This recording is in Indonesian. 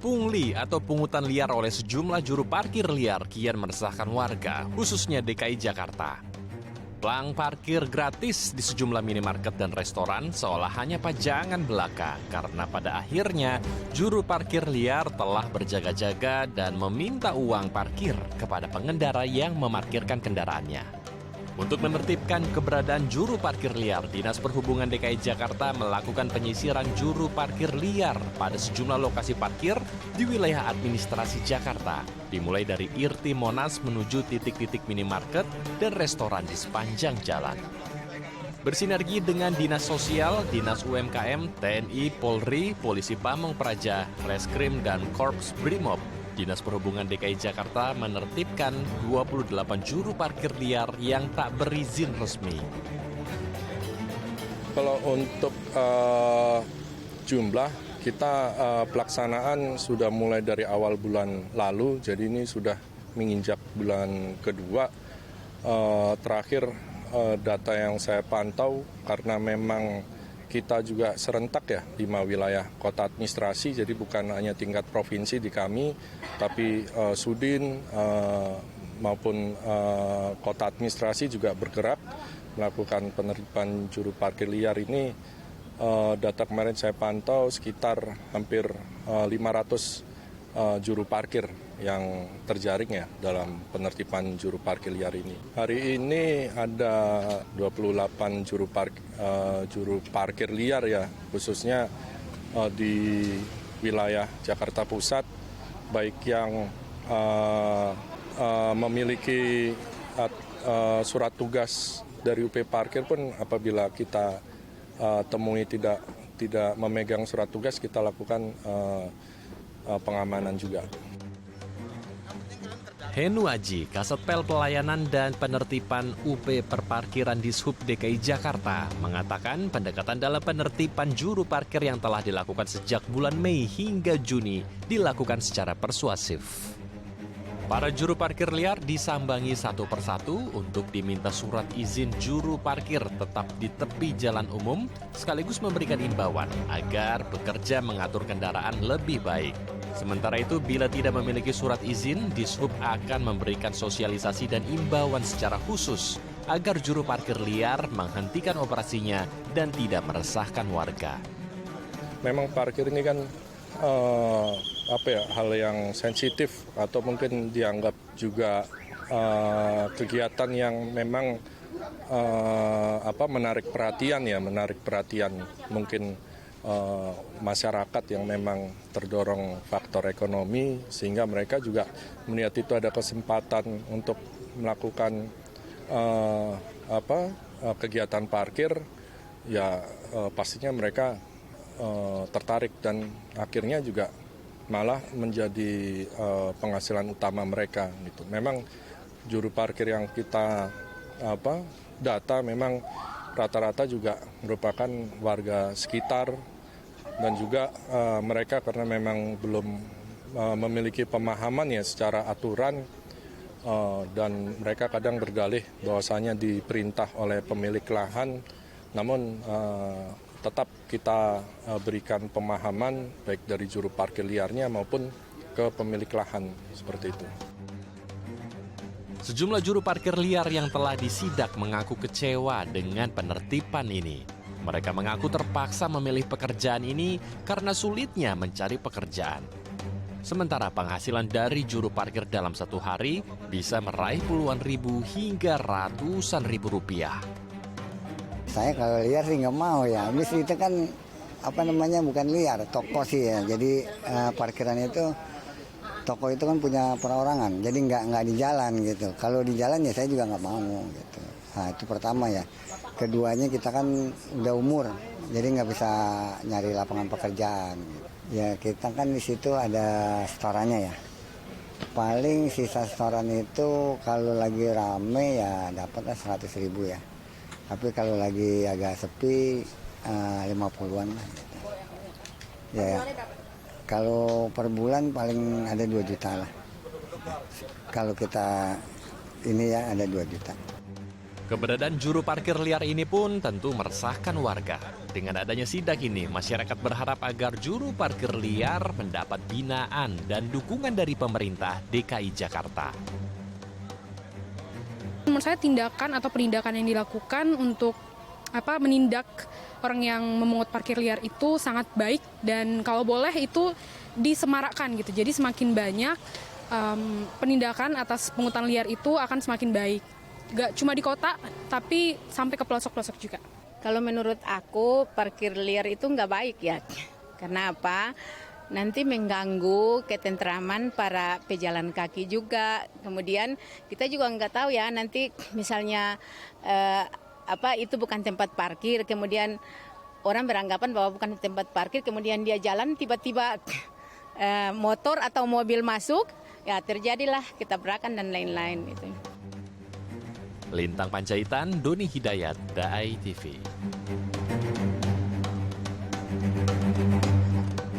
Pungli atau pungutan liar oleh sejumlah juru parkir liar kian meresahkan warga, khususnya DKI Jakarta. Plang parkir gratis di sejumlah minimarket dan restoran seolah hanya pajangan belaka karena pada akhirnya juru parkir liar telah berjaga-jaga dan meminta uang parkir kepada pengendara yang memarkirkan kendaraannya. Untuk menertibkan keberadaan juru parkir liar, Dinas Perhubungan DKI Jakarta melakukan penyisiran juru parkir liar pada sejumlah lokasi parkir di wilayah administrasi Jakarta, dimulai dari Irti Monas menuju titik-titik minimarket dan restoran di sepanjang jalan. Bersinergi dengan Dinas Sosial, Dinas UMKM, TNI, Polri, Polisi Pamong Praja, Reskrim, dan Korps Brimob, Dinas Perhubungan DKI Jakarta menertibkan 28 juru parkir liar yang tak berizin resmi. Kalau untuk jumlah, kita pelaksanaan sudah mulai dari awal bulan lalu, jadi ini sudah menginjak bulan kedua. Terakhir data yang saya pantau, karena memang kita juga serentak ya 5 wilayah kota administrasi, jadi bukan hanya tingkat provinsi di kami, tapi Sudin maupun kota administrasi juga bergerak melakukan penertiban juru parkir liar ini. Data kemarin saya pantau sekitar hampir 500 juru parkir yang terjaring ya dalam penertiban juru parkir liar ini. Hari ini ada 28 juru parkir liar ya, khususnya di wilayah Jakarta Pusat, baik yang memiliki surat tugas dari UP Parkir pun apabila kita temui tidak memegang surat tugas, kita lakukan pengamanan juga. Henu Aji, Kasatpel Pelayanan dan Penertiban UP Perparkiran Dishub DKI Jakarta, mengatakan pendekatan dalam penertiban juru parkir yang telah dilakukan sejak bulan Mei hingga Juni dilakukan secara persuasif. Para juru parkir liar disambangi satu persatu untuk diminta surat izin juru parkir tetap di tepi jalan umum, sekaligus memberikan imbauan agar bekerja mengatur kendaraan lebih baik. Sementara itu, bila tidak memiliki surat izin, Dishub akan memberikan sosialisasi dan imbauan secara khusus agar juru parkir liar menghentikan operasinya dan tidak meresahkan warga. Memang parkir ini kan hal yang sensitif atau mungkin dianggap juga kegiatan yang memang menarik perhatian mungkin masyarakat yang memang terdorong faktor ekonomi, sehingga mereka juga melihat itu ada kesempatan untuk melakukan kegiatan parkir, ya pastinya mereka tertarik dan akhirnya juga malah menjadi penghasilan utama mereka gitu. Memang juru parkir yang kita data memang rata-rata juga merupakan warga sekitar, dan juga mereka karena memang belum memiliki pemahaman ya secara aturan, dan mereka kadang berdalih bahwasanya diperintah oleh pemilik lahan, namun tetap kita berikan pemahaman baik dari juru parkir liarnya maupun ke pemilik lahan, seperti itu. Sejumlah juru parkir liar yang telah disidak mengaku kecewa dengan penertiban ini. Mereka mengaku terpaksa memilih pekerjaan ini karena sulitnya mencari pekerjaan. Sementara penghasilan dari juru parkir dalam satu hari bisa meraih puluhan ribu hingga ratusan ribu rupiah. Saya kalau liar sih nggak mau ya. Bis itu kan bukan liar, toko sih ya. Jadi parkiran itu, toko itu kan punya perorangan, jadi nggak di jalan gitu. Kalau di jalan ya saya juga nggak mau gitu. Nah itu pertama ya. Keduanya kita kan udah umur, jadi nggak bisa nyari lapangan pekerjaan. Ya kita kan di situ ada setorannya ya. Paling sisa setoran itu kalau lagi rame ya dapatnya 100.000 ya. Tapi kalau lagi agak sepi 50-an lah gitu. Ya, kalau per bulan paling ada 2 juta lah. Kalau kita ini ya ada 2 juta. Keberadaan juru parkir liar ini pun tentu meresahkan warga. Dengan adanya sidak ini, masyarakat berharap agar juru parkir liar mendapat binaan dan dukungan dari pemerintah DKI Jakarta. Menurut saya tindakan atau penindakan yang dilakukan untuk menindak orang yang memungut parkir liar itu sangat baik, dan kalau boleh itu disemarakan gitu. Jadi semakin banyak penindakan atas pungutan liar itu akan semakin baik. Gak cuma di kota, tapi sampai ke pelosok-pelosok juga. Kalau menurut aku parkir liar itu nggak baik ya. Karena apa? Nanti mengganggu ketentraman para pejalan kaki juga. Kemudian kita juga nggak tahu ya, nanti misalnya itu bukan tempat parkir, kemudian orang beranggapan bahwa bukan tempat parkir, kemudian dia jalan tiba-tiba motor atau mobil masuk, ya terjadilah ketabrakan dan lain-lain gitu. Lintang Panjaitan, Doni Hidayat, Daai TV.